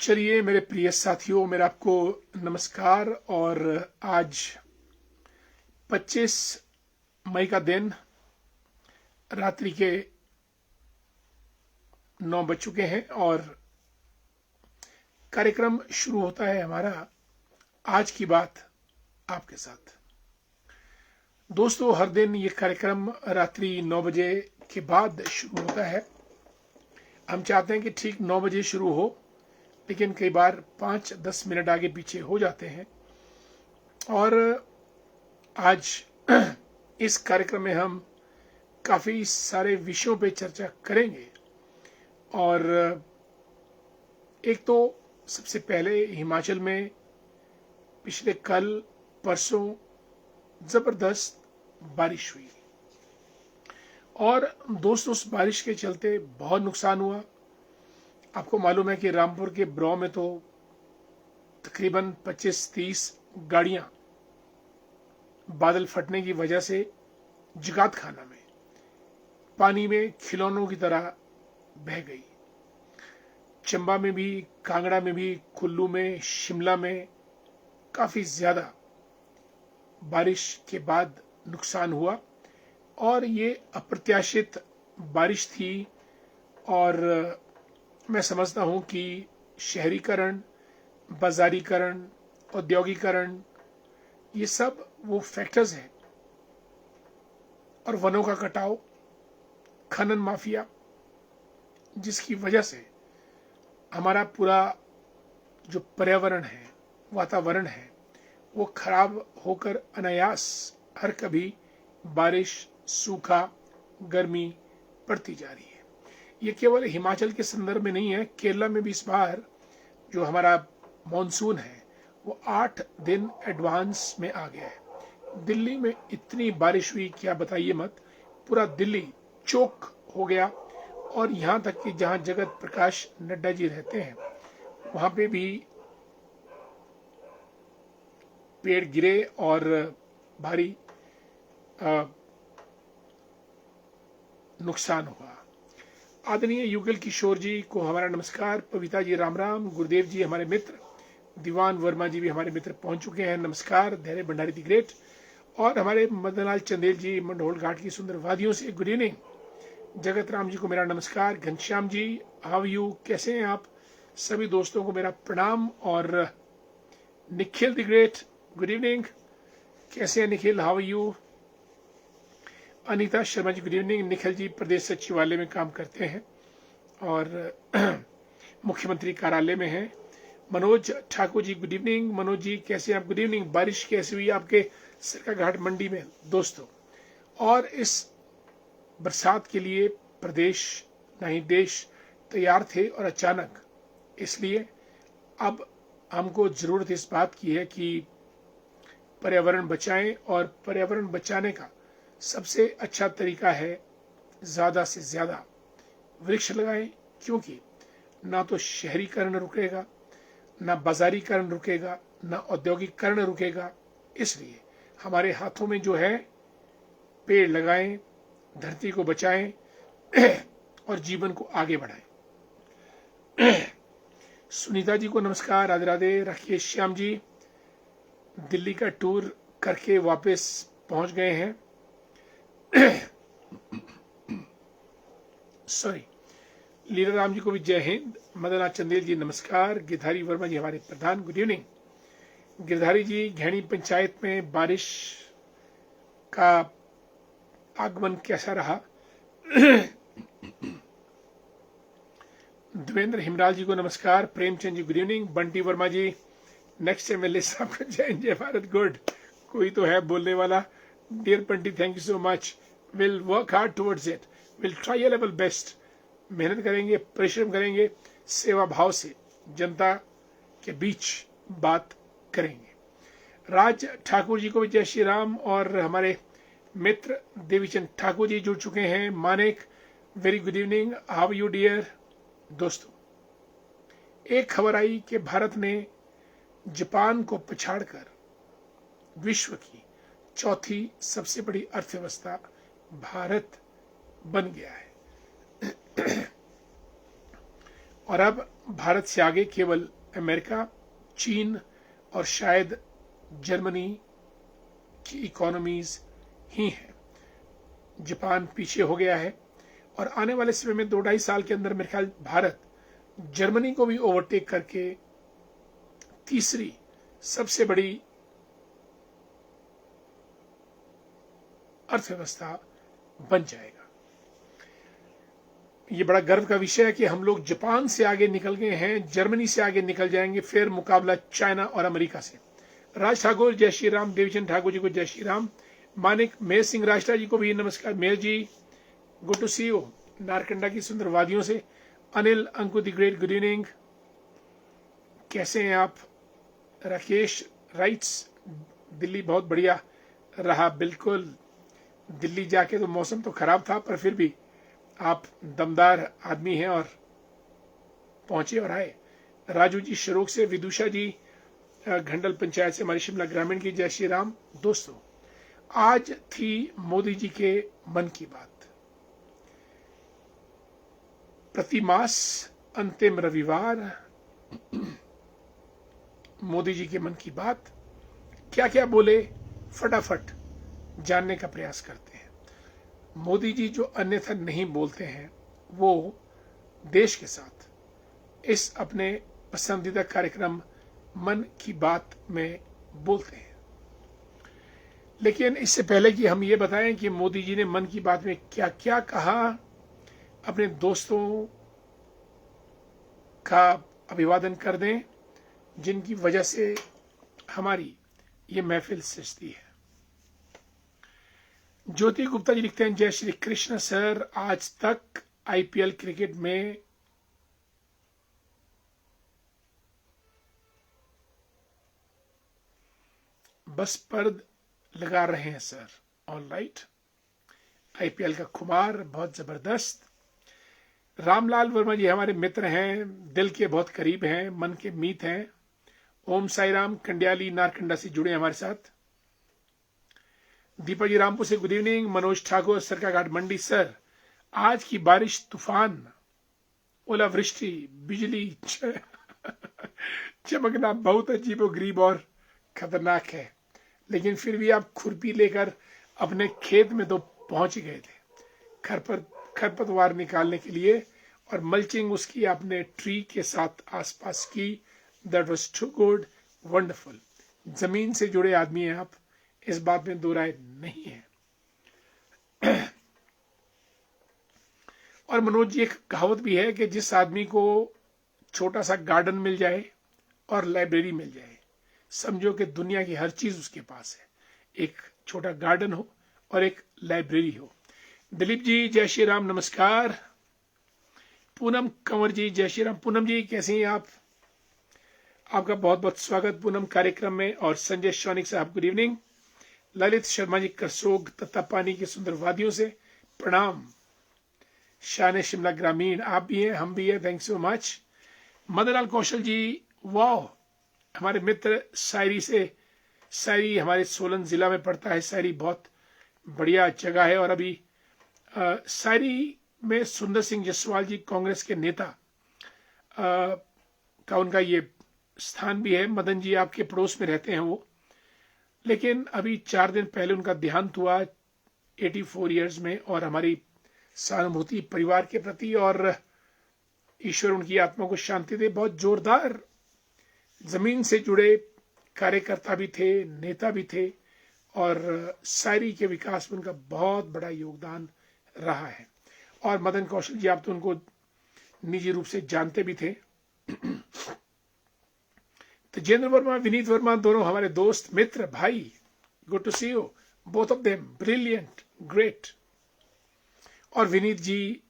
चलिए मेरे प्रिय साथियों, मेरा आपको नमस्कार। और आज 25 मई का दिन, रात्रि के 9 बज चुके हैं और कार्यक्रम शुरू होता है हमारा आज की बात आपके साथ। दोस्तों, हर दिन ये कार्यक्रम रात्रि 9 बजे के बाद शुरू होता है। हम चाहते हैं कि ठीक 9 बजे शुरू हो, लेकिन कई बार 5-10 मिनट आगे पीछे हो जाते हैं। और आज इस कार्यक्रम में हम काफ़ी सारे विषयों पे चर्चा करेंगे। और एक तो सबसे पहले हिमाचल में पिछले कल परसों ज़बरदस्त बारिश हुई और दोस्तों उस बारिश के चलते बहुत नुकसान हुआ। आपको मालूम है कि रामपुर के ब्रॉ में तो तकरीबन 25-30 गाड़ियां बादल फटने की वजह से जगात खाना में पानी में खिलौनों की तरह बह गई। चंबा में भी, कांगड़ा में भी, कुल्लू में, शिमला में काफी ज्यादा बारिश के बाद नुकसान हुआ। और ये अप्रत्याशित बारिश थी। और मैं समझता हूं कि शहरीकरण, बाजारीकरण, औद्योगिकरण, ये सब वो फैक्टर्स हैं। और वनों का कटाव, खनन माफिया, जिसकी वजह से हमारा पूरा जो पर्यावरण है, वातावरण है, वो खराब होकर अनायास हर कभी बारिश, सूखा, गर्मी पड़ती जा रही है। ये केवल हिमाचल के संदर्भ में नहीं है, केरला में भी इस बार जो हमारा मॉनसून है वो 8 दिन एडवांस में आ गया है। दिल्ली में इतनी बारिश हुई क्या बताइए मत, पूरा दिल्ली चौक हो गया। और यहाँ तक कि जहाँ जगत प्रकाश नड्डा जी रहते हैं वहाँ पे भी पेड़ गिरे और भारी नुकसान हुआ। आदरणीय युगल किशोर जी को हमारा नमस्कार, पविता जी राम राम, गुरुदेव जी हमारे मित्र, दीवान वर्मा जी भी हमारे मित्र पहुंच चुके हैं, नमस्कार। धैर्य भंडारी दी ग्रेट और हमारे मदनलाल चंदेल जी मंडोल घाट की सुंदर वादियों से गुड इवनिंग। जगत राम जी को मेरा नमस्कार। घनश्याम जी हाउ यू, कैसे हैं आप? सभी दोस्तों को मेरा प्रणाम। और Nikhil the great good evening, कैसे हैं Nikhil, how you? Anita Sharma ji good evening. Nikhil ji प्रदेश सचिवालय में काम करते हैं और मुख्यमंत्री कार्यालय में हैं। Manoj Thakur ji good evening. मनोज जी कैसे हैं आप? Good evening. बारिश कैसी हुई आपके सरकाघाट मंडी में दोस्तों? और इस बरसात के लिए प्रदेश नहीं देश तैयार थे और अचानक, इसलिए अब हमको जरूरत इस बात की है कि पर्यावरण बचाएं। और पर्यावरण बचाने का सबसे अच्छा तरीका है ज्यादा से ज्यादा वृक्ष लगाएं, क्योंकि ना तो शहरीकरण रुकेगा, ना बाजारीकरण रुकेगा, ना औद्योगिकरण रुकेगा। इसलिए हमारे हाथों में जो है, पेड़ लगाएं, धरती को बचाएं और जीवन को आगे बढ़ाएं। सुनीता जी को नमस्कार, राधे राधे। राकेश श्याम जी दिल्ली का टूर करके वापस पहुंच गए हैं। सॉरी। लीला राम जी को भी जय हिंद। मदना चंदेल जी नमस्कार। गिरधारी वर्मा जी हमारे प्रधान गुड इवनिंग। गिरधारी जी घैणी पंचायत में बारिश का आगमन कैसा रहा? देवेंद्र हिमराल जी को नमस्कार। Premchand ji good evening. बंटी वर्मा जी नेक्स्ट एमएलए साहब को जय जय भारत। गुड, कोई तो है बोलने वाला। Dear Bunty thank you so much. Will work hard towards it, will try a level best. मेहनत करेंगे, परिश्रम करेंगे, सेवा भाव से जनता के बीच बात करेंगे। राज ठाकुर जी को भी जय श्री राम। और हमारे मित्र देवीचंद ठाकुर जी जुड़ चुके हैं। Manik very good evening, how you dear? दोस्तों, एक खबर आई कि भारत ने जापान को पछाड़कर विश्व की चौथी सबसे बड़ी अर्थव्यवस्था भारत बन गया है। और अब भारत से आगे केवल अमेरिका, चीन और शायद जर्मनी की इकोनॉमीज ही हैं। जापान पीछे हो गया है और आने वाले समय में 2-2.5 साल के अंदर मेरे ख्याल भारत जर्मनी को भी ओवरटेक करके तीसरी सबसे बड़ी अर्थव्यवस्था बन जाएगा। ये बड़ा गर्व का विषय है कि हम लोग जापान से आगे निकल गए हैं, जर्मनी से आगे निकल जाएंगे, फिर मुकाबला चाइना और अमेरिका से। राज ठाकुर जय श्री राम, देवचंद ठाकुर जी को जय श्री राम, मानिक मेयर सिंह राष्ट्रा जी को भी नमस्कार। Mayer ji good to see you, Narkanda की सुंदर वादियों से। Anil Anku the great good evening, कैसे हैं आप? राकेश राइट्स, दिल्ली बहुत बढ़िया रहा। बिल्कुल, दिल्ली जाके तो मौसम तो खराब था पर फिर भी आप दमदार आदमी हैं और पहुंचे और आए। राजू जी शरोक से, विदुषा जी घंडल पंचायत से, हमारी शिमला ग्रामीण की जय श्री राम। दोस्तों, आज थी मोदी जी के मन की बात। प्रतिमास अंतिम रविवार मोदी जी के मन की बात, क्या क्या बोले फटाफट जानने का प्रयास करते हैं। मोदी जी जो अन्यथा नहीं बोलते हैं वो देश के साथ इस अपने पसंदीदा कार्यक्रम मन की बात में बोलते हैं। लेकिन इससे पहले कि हम ये बताएं कि मोदी जी ने मन की बात में क्या क्या कहा, अपने दोस्तों का अभिवादन कर दें जिनकी वजह से हमारी ये महफिल सजती है। ज्योति गुप्ता जी लिखते हैं, जय श्री कृष्ण सर, आज तक आईपीएल क्रिकेट में बस पर्द लगा रहे हैं सर। ऑल राइट, आईपीएल का खुमार बहुत जबरदस्त। रामलाल वर्मा जी हमारे मित्र हैं, दिल के बहुत करीब हैं, मन के मीत हैं। ओम साई राम, कंडियाली नारकंडा से जुड़े हमारे साथ। दीपक जी रामपुर से गुड इवनिंग। मनोज ठाकुर, सरकाघाट मंडी, सर आज की बारिश, तूफान, ओलावृष्टि, बिजली चमकना बहुत अजीबोगरीब और खतरनाक है, लेकिन फिर भी आप खुरपी लेकर अपने खेत में तो पहुंच गए थे खरपतवार निकालने के लिए, और मल्चिंग उसकी आपने ट्री के साथ आसपास की। That was too good, wonderful. जमीन से जुड़े आदमी हैं आप, इस बात में दो राय नहीं है। और मनोज जी, एक कहावत भी है कि जिस आदमी को छोटा सा गार्डन मिल जाए और लाइब्रेरी मिल जाए, समझो कि दुनिया की हर चीज उसके पास है। एक छोटा गार्डन हो और एक लाइब्रेरी हो। दिलीप जी जय श्री राम, नमस्कार। पूनम कंवर जी जय श्री राम। पूनम जी कैसे हैं आप? आपका बहुत बहुत स्वागत पूनम कार्यक्रम में। और संजय शौनिक साहब गुड इवनिंग। ललित शर्मा जी करसोग तत्तापानी की सुंदर वादियों से प्रणाम। शान शिमला ग्रामीण, आप भी हैं, हम भी हैं, थैंक सो मच। मदनलाल कौशल जी, वाह, हमारे मित्र सायरी से। सायरी हमारे सोलन जिला में पड़ता है। सायरी बहुत बढ़िया जगह है। और अभी सायरी में सुंदर सिंह जसवाल जी, कांग्रेस के नेता, का उनका ये स्थान भी है। मदन जी आपके पड़ोस में रहते हैं वो, लेकिन अभी 4 दिन पहले उनका देहांत हुआ 84 ईयर्स में। और हमारी सहानुभूति परिवार के प्रति, और ईश्वर उनकी आत्मा को शांति दे। बहुत जोरदार जमीन से जुड़े कार्यकर्ता भी थे, नेता भी थे, और शायरी के विकास में उनका बहुत बड़ा योगदान रहा है। और मदन कौशल जी, आप तो उनको निजी रूप से जानते भी थे। तेजेंद्र वर्मा, विनीत वर्मा, दोनों हमारे दोस्त, मित्र, भाई, good to see you both of them, brilliant, great. और विनीत जी,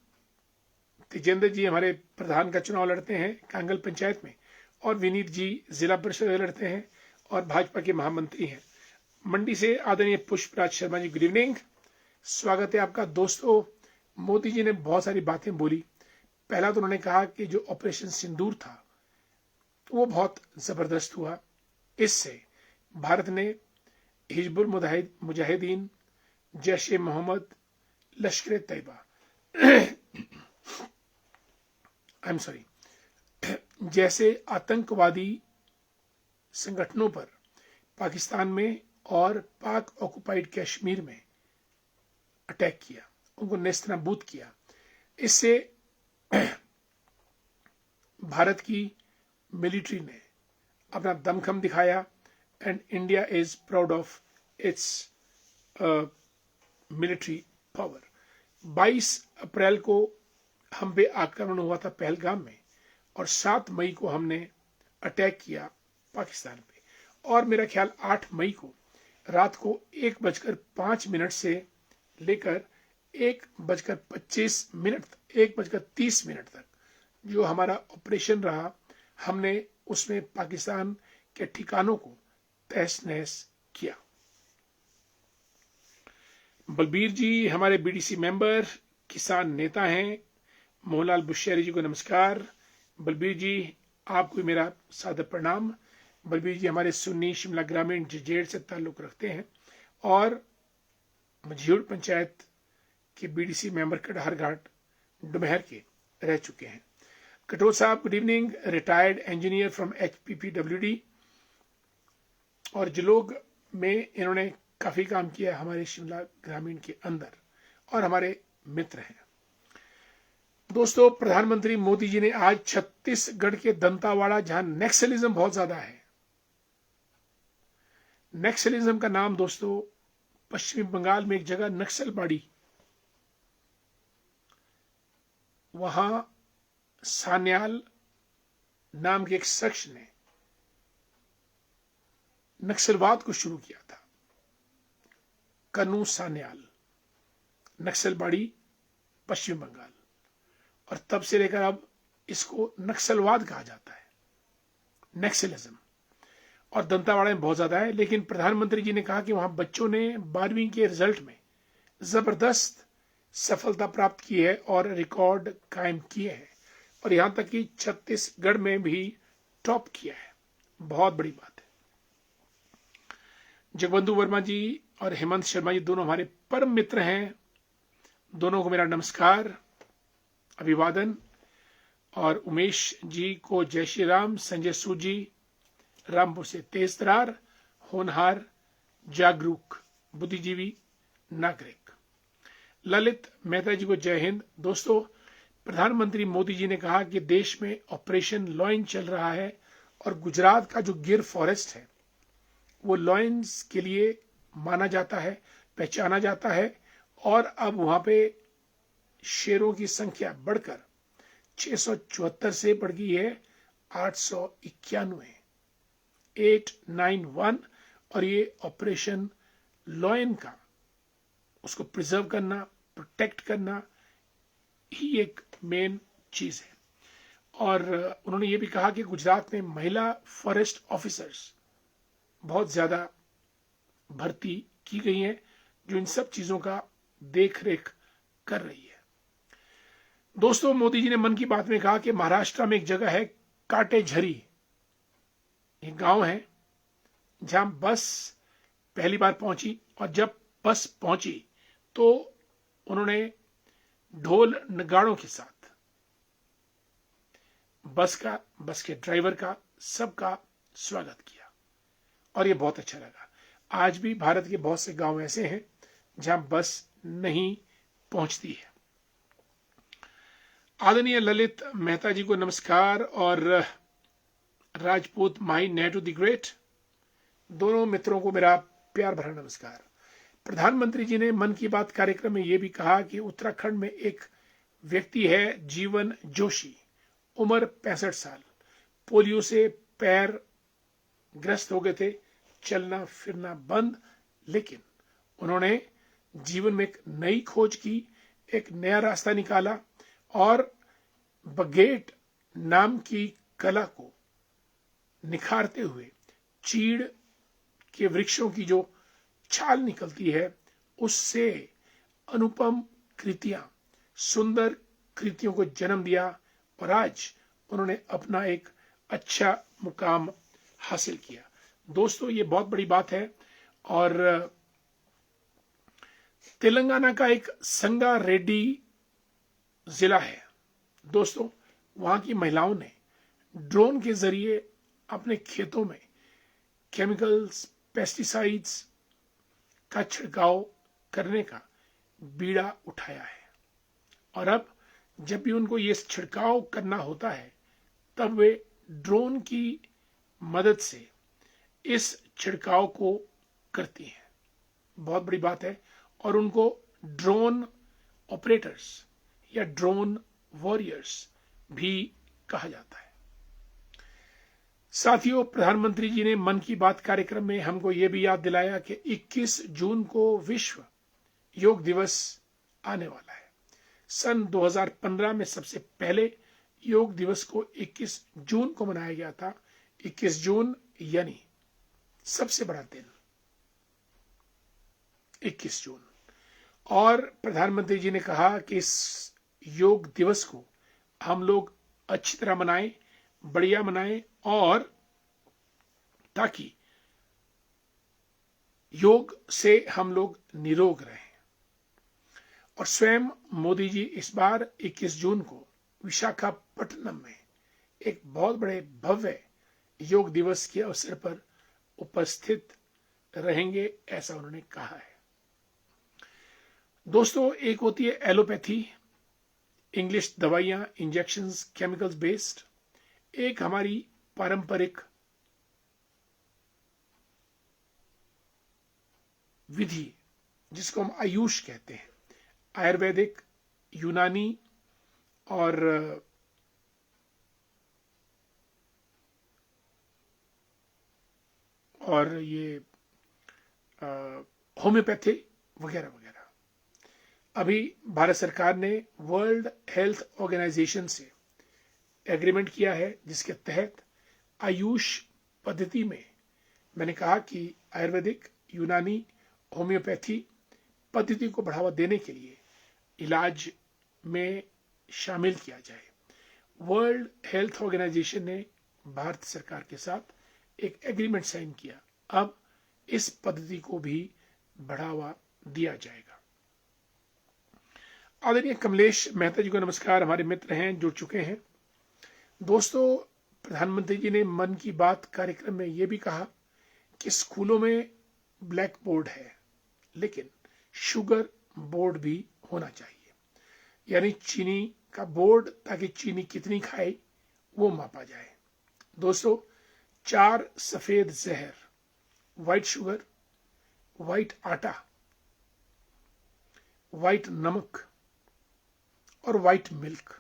तेजेंद्र जी हमारे प्रधान का चुनाव लड़ते हैं कांगल पंचायत में, और विनीत जी जिला परिषद लड़ते हैं और भाजपा के महामंत्री हैं। मंडी से आदरणीय पुष्पराज शर्मा जी गुड इवनिंग, स्वागत है आपका। दोस्तों, मोदी जी ने बहुत सारी बातें बोली। पहला तो उन्होंने कहा कि जो ऑपरेशन सिंदूर था वो बहुत जबरदस्त हुआ। इससे भारत ने हिजबुल मुजाहिदीन, जैश ए मोहम्मद, लश्कर तैयबा, आई एम सॉरी, जैसे आतंकवादी संगठनों पर पाकिस्तान में और पाक ऑक्युपाइड कश्मीर में अटैक किया, उनको नेस्तनाबूद किया। इससे भारत की मिलिट्री ने अपना दमखम दिखाया and India is proud of its military power. 22 अप्रैल को हम पे आक्रमण हुआ था पहलगाम में और 7 मई को हमने अटैक किया पाकिस्तान पे, और मेरा ख्याल 8 मई को रात को 1:05 से लेकर 1:25 1:30 तक जो हमारा ऑपरेशन रहा, हमने उसमें पाकिस्तान के ठिकानों को तहस नहस किया। बलबीर जी हमारे बीडीसी मेंबर, किसान नेता हैं। मोहनलाल बुशैरी जी को नमस्कार। बलबीर जी आपको भी मेरा सादर प्रणाम। बलबीर जी हमारे सुन्नी शिमला ग्रामीण जजेड़ से ताल्लुक रखते हैं और मझीड़ पंचायत के बीडीसी मेंबर कटहर घाट डुमहर के रह चुके हैं। कटोच साहब good evening, retired engineer from HPPWD और जलोग में इन्होंने काफी काम किया हमारे शिमला ग्रामीण के अंदर और हमारे मित्र हैं। दोस्तों, प्रधानमंत्री मोदी जी ने आज छत्तीसगढ़ के दंतावाड़ा, जहां नक्सलिज्म बहुत ज्यादा है, नक्सलिज्म का नाम दोस्तों पश्चिमी बंगाल में एक जगह नक्सलबाड़ी, वहां सान्याल नाम के एक शख्स ने नक्सलवाद को शुरू किया था। कनू सान्याल, नक्सलबाड़ी, पश्चिम बंगाल, और तब से लेकर अब इसको नक्सलवाद कहा जाता है, नक्सलिज्म, और दंतावाड़ा में बहुत ज्यादा है। लेकिन प्रधानमंत्री जी ने कहा कि वहां बच्चों ने 12वीं के रिजल्ट में जबरदस्त सफलता प्राप्त की है और रिकॉर्ड कायम किए हैं, और यहां तक कि छत्तीसगढ़ में भी टॉप किया है। बहुत बड़ी बात है। जगबंधु वर्मा जी और हेमंत शर्मा जी दोनों हमारे परम मित्र हैं, दोनों को मेरा नमस्कार, अभिवादन। और उमेश जी को जय श्री राम। संजय सूद जी रामपुर से तेज तरार, होनहार, जागरूक, बुद्धिजीवी नागरिक। ललित मेहता जी को जय हिंद। दोस्तों, प्रधानमंत्री मोदी जी ने कहा कि देश में ऑपरेशन लॉयन चल रहा है और गुजरात का जो गिर फॉरेस्ट है वो लॉयंस के लिए माना जाता है, पहचाना जाता है, और अब वहां पे शेरों की संख्या बढ़कर 674 से बढ़ गई है 891, 891। और ये ऑपरेशन लॉयन का, उसको प्रिजर्व करना, प्रोटेक्ट करना ही एक मेन चीज है। और उन्होंने ये भी कहा कि गुजरात में महिला फॉरेस्ट ऑफिसर्स बहुत ज्यादा भर्ती की गई हैं, जो इन सब चीजों का देख रेख कर रही है। दोस्तों, मोदी जी ने मन की बात में कहा कि महाराष्ट्र में एक जगह है काटेझरी, एक गांव है जहां बस पहली बार पहुंची, और जब बस पहुंची तो उन्होंने ढोल नगाड़ों के साथ बस के ड्राइवर का, सबका स्वागत किया और ये बहुत अच्छा लगा। आज भी भारत के बहुत से गांव ऐसे हैं जहां बस नहीं पहुंचती है। आदरणीय ललित मेहता जी को नमस्कार, और राजपूत माई नेहरू द ग्रेट, दोनों मित्रों को मेरा प्यार भरा नमस्कार। प्रधानमंत्री जी ने मन की बात कार्यक्रम में यह भी कहा कि उत्तराखंड में एक व्यक्ति है जीवन जोशी, उम्र 65 साल, पोलियो से पैर ग्रस्त हो गए थे, चलना फिरना बंद, लेकिन उन्होंने जीवन में एक नई खोज की, एक नया रास्ता निकाला और बगेट नाम की कला को निखारते हुए चीड़ के वृक्षों की जो छाल निकलती है उससे अनुपम कृतियां, सुंदर कृतियों को जन्म दिया, और आज उन्होंने अपना एक अच्छा मुकाम हासिल किया। दोस्तों, ये बहुत बड़ी बात है। और तेलंगाना का एक संगा रेड्डी जिला है दोस्तों, वहां की महिलाओं ने ड्रोन के जरिए अपने खेतों में केमिकल्स, पेस्टिसाइड्स का छिड़काव करने का बीड़ा उठाया है। और अब जब भी उनको ये छिड़काव करना होता है तब वे ड्रोन की मदद से इस छिड़काव को करती हैं। बहुत बड़ी बात है। और उनको ड्रोन ऑपरेटर्स या ड्रोन वॉरियर्स भी कहा जाता है। साथियों, प्रधानमंत्री जी ने मन की बात कार्यक्रम में हमको ये भी याद दिलाया कि 21 जून को विश्व योग दिवस आने वाला है। सन 2015 में सबसे पहले योग दिवस को 21 जून को मनाया गया था। 21 जून यानी सबसे बड़ा दिन 21 जून। और प्रधानमंत्री जी ने कहा कि इस योग दिवस को हम लोग अच्छी तरह मनाएं, बढ़िया मनाएं, और ताकि योग से हम लोग निरोग रहें। और स्वयं मोदी जी इस बार 21 जून को विशाखापट्टनम में एक बहुत बड़े भव्य योग दिवस के अवसर पर उपस्थित रहेंगे, ऐसा उन्होंने कहा है। दोस्तों, एक होती है एलोपैथी, इंग्लिश दवाइयां, इंजेक्शंस, केमिकल्स बेस्ड। एक हमारी पारंपरिक विधि जिसको हम आयुष कहते हैं, आयुर्वेदिक, यूनानी और ये होम्योपैथी वगैरह वगैरह। अभी भारत सरकार ने वर्ल्ड हेल्थ ऑर्गेनाइजेशन से एग्रीमेंट किया है, जिसके तहत आयुष पद्धति में मैंने कहा कि आयुर्वेदिक, यूनानी, होम्योपैथी पद्धति को बढ़ावा देने के लिए इलाज में शामिल किया जाए। वर्ल्ड हेल्थ ऑर्गेनाइजेशन ने भारत सरकार के साथ एक एग्रीमेंट साइन किया। अब इस पद्धति को भी बढ़ावा दिया जाएगा। आदरणीय कमलेश मेहता जी को नमस्कार, हमारे मित्र हैं, जुड़ चुके हैं। दोस्तों, प्रधानमंत्री जी ने मन की बात कार्यक्रम में यह भी कहा कि स्कूलों में ब्लैक बोर्ड है, लेकिन शुगर बोर्ड भी होना चाहिए, यानी चीनी का बोर्ड, ताकि चीनी कितनी खाए वो मापा जाए। दोस्तों, 4 सफेद जहर, व्हाइट शुगर, व्हाइट आटा, व्हाइट नमक और व्हाइट मिल्क।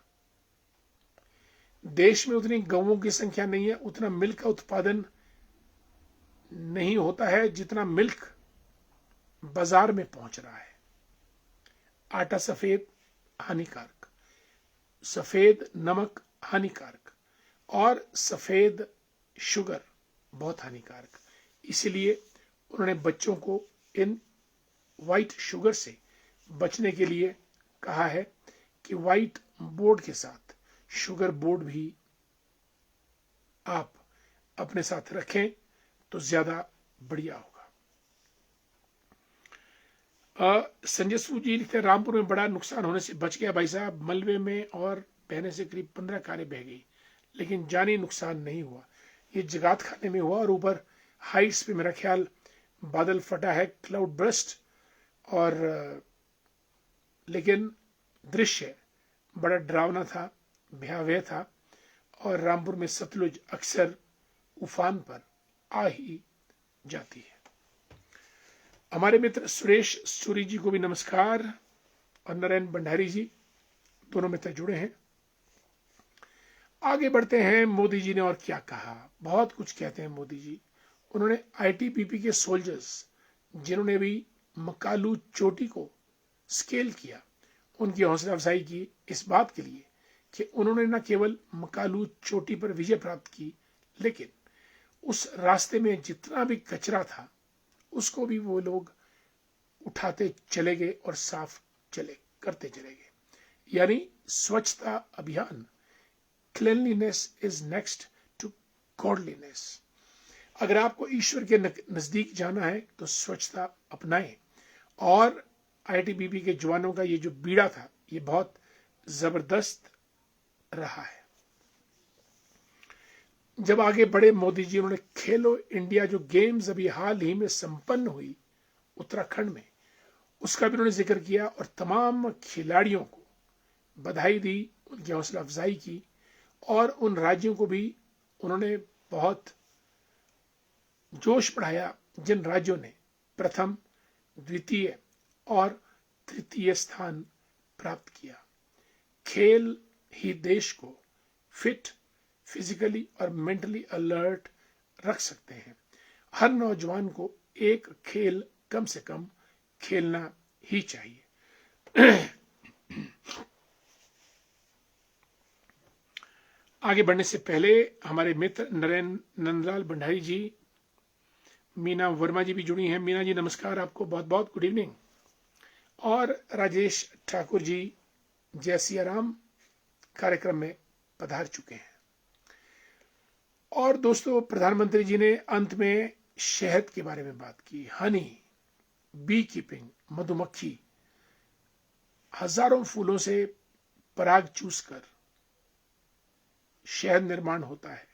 देश में उतनी गौओं की संख्या नहीं है, उतना मिल्क का उत्पादन नहीं होता है जितना मिल्क बाजार में पहुंच रहा है। आटा सफेद हानिकारक, सफेद नमक हानिकारक, और सफेद शुगर बहुत हानिकारक। इसलिए उन्होंने बच्चों को इन व्हाइट शुगर से बचने के लिए कहा है कि व्हाइट बोर्ड के साथ शुगर बोर्ड भी आप अपने साथ रखें तो ज्यादा बढ़िया होगा। संजय सूद जी लिखते हैं, रामपुर में बड़ा नुकसान होने से बच गया भाई साहब। मलबे में और बहने से करीब 15 कारें बह गई, लेकिन जानी नुकसान नहीं हुआ। ये जगात खाने में हुआ, और ऊपर हाइट्स पे मेरा ख्याल बादल फटा है, क्लाउड ब्रस्ट, और लेकिन दृश्य बड़ा डरावना था, भयावह था। और रामपुर में सतलुज अक्सर उफान पर आ ही जाती है। हमारे मित्र सुरेश सूरी जी को भी नमस्कार, और नारायण भंडारी जी, दोनों मित्र जुड़े हैं। आगे बढ़ते हैं। मोदी जी ने और क्या कहा, बहुत कुछ कहते हैं मोदी जी। उन्होंने आईटीबीपी के सोल्जर्स जिन्होंने भी मकालू चोटी को स्केल किया, उनकी हौसला अफजाई की इस बात के लिए कि उन्होंने न केवल मकालू चोटी पर विजय प्राप्त की, लेकिन उस रास्ते में जितना भी कचरा था उसको भी वो लोग उठाते चले गए और साफ करते चले गए। यानी स्वच्छता अभियान, cleanliness is next to godliness. अगर आपको ईश्वर के नजदीक जाना है तो स्वच्छता अपनाएं। और आईटीबीपी के जवानों का ये जो बीड़ा था, ये बहुत जबरदस्त रहा है। जब आगे बढ़े मोदी जी, उन्होंने खेलो इंडिया जो गेम्स अभी हाल ही में संपन्न हुई उत्तराखंड में, उसका भी उन्होंने जिक्र किया और तमाम खिलाड़ियों को बधाई दी, उनकी हौसला अफजाई की और उन राज्यों को भी उन्होंने बहुत जोश बढ़ाया जिन राज्यों ने प्रथम, द्वितीय और तृतीय स्थान प्राप्त किया। खेल ही देश को फिट, फिजिकली और मेंटली अलर्ट रख सकते हैं। हर नौजवान को एक खेल कम से कम खेलना ही चाहिए। आगे बढ़ने से पहले हमारे मित्र नरेंद्र नंदलाल भंडारी जी, मीना वर्मा जी भी जुड़ी हैं। मीना जी नमस्कार, आपको बहुत बहुत गुड इवनिंग। और राजेश ठाकुर जी जय सिया राम कार्यक्रम में पधार चुके हैं। और दोस्तों, प्रधानमंत्री जी ने अंत में शहद के बारे में बात की। हनी, बी कीपिंग, मधुमक्खी हजारों फूलों से पराग चूसकर शहद निर्माण होता है।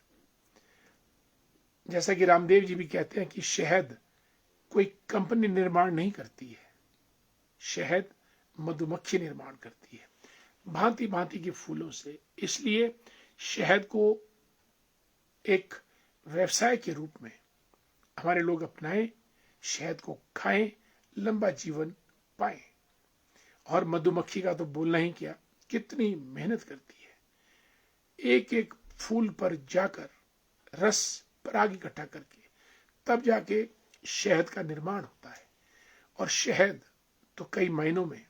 जैसा कि रामदेव जी भी कहते हैं कि शहद कोई कंपनी निर्माण नहीं करती है, शहद मधुमक्खी निर्माण करती है भांति भांति के फूलों से। इसलिए शहद को एक व्यवसाय के रूप में हमारे लोग अपनाएं, शहद को खाएं, लंबा जीवन पाएं। और मधुमक्खी का तो बोलना ही क्या, कितनी मेहनत करती है एक एक फूल पर जाकर रस पराग इकट्ठा करके, तब जाके शहद का निर्माण होता है। और शहद तो कई मायनों में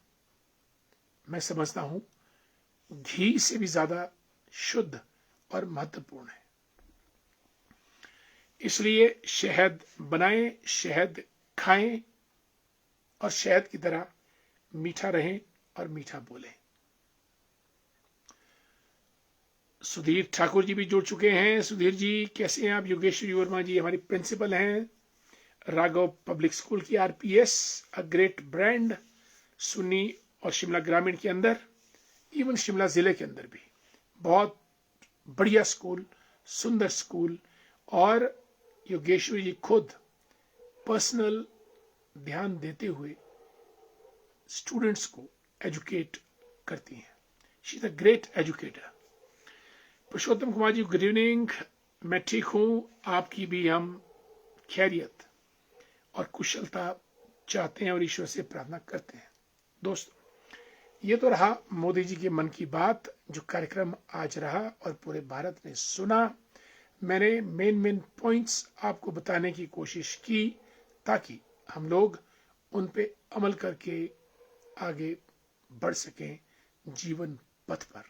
मैं समझता हूं घी से भी ज्यादा शुद्ध और महत्वपूर्ण है। इसलिए शहद बनाएं, शहद खाएं और शहद की तरह मीठा रहें और मीठा बोलें। सुधीर ठाकुर जी भी जुड़ चुके हैं। सुधीर जी कैसे हैं आप? योगेश्वरी वर्मा जी हमारी प्रिंसिपल हैं राघव पब्लिक स्कूल की, RPS, a great brand, Sunni और शिमला ग्रामीण के अंदर, इवन शिमला जिले के अंदर भी बहुत बढ़िया स्कूल, सुंदर स्कूल। और योगेश्वरी जी खुद पर्सनल ध्यान देते हुए स्टूडेंट्स को एजुकेट करती हैं। She is a great educator. Purushottam Kumar ji good evening, मैं ठीक हूं, आपकी भी हम खैरियत और कुशलता चाहते हैं और ईश्वर से प्रार्थना करते हैं। दोस्तों, ये तो रहा मोदी जी के मन की बात, जो कार्यक्रम आज रहा और पूरे भारत ने सुना। मैंने मेन पॉइंट्स आपको बताने की कोशिश की ताकि हम लोग उन पे अमल करके आगे बढ़ सकें जीवन पथ पर।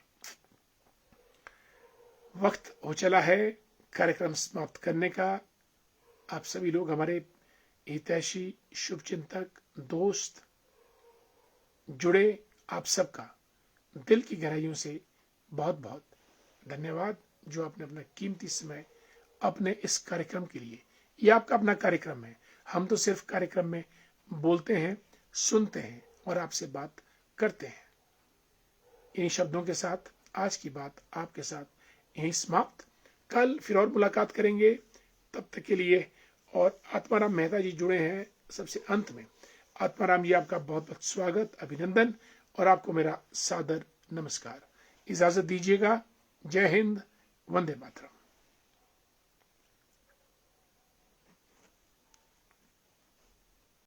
वक्त हो चला है कार्यक्रम समाप्त करने का। आप सभी लोग हमारे हितैषी, शुभचिंतक, दोस्त जुड़े, आप सबका दिल की गहराइयों से बहुत बहुत धन्यवाद, जो आपने अपना कीमती समय अपने इस कार्यक्रम के लिए, ये आपका अपना कार्यक्रम है। हम तो सिर्फ कार्यक्रम में बोलते हैं, सुनते हैं और आपसे बात करते हैं। इन शब्दों के साथ आज की बात आपके साथ यहीं समाप्त। कल फिर और मुलाकात करेंगे, तब तक के लिए। और आत्माराम मेहता जी जुड़े हैं सबसे अंत में। आत्माराम जी, आपका बहुत बहुत स्वागत, अभिनंदन और आपको मेरा सादर नमस्कार। इजाजत दीजिएगा। जय हिंद, वंदे मातरम।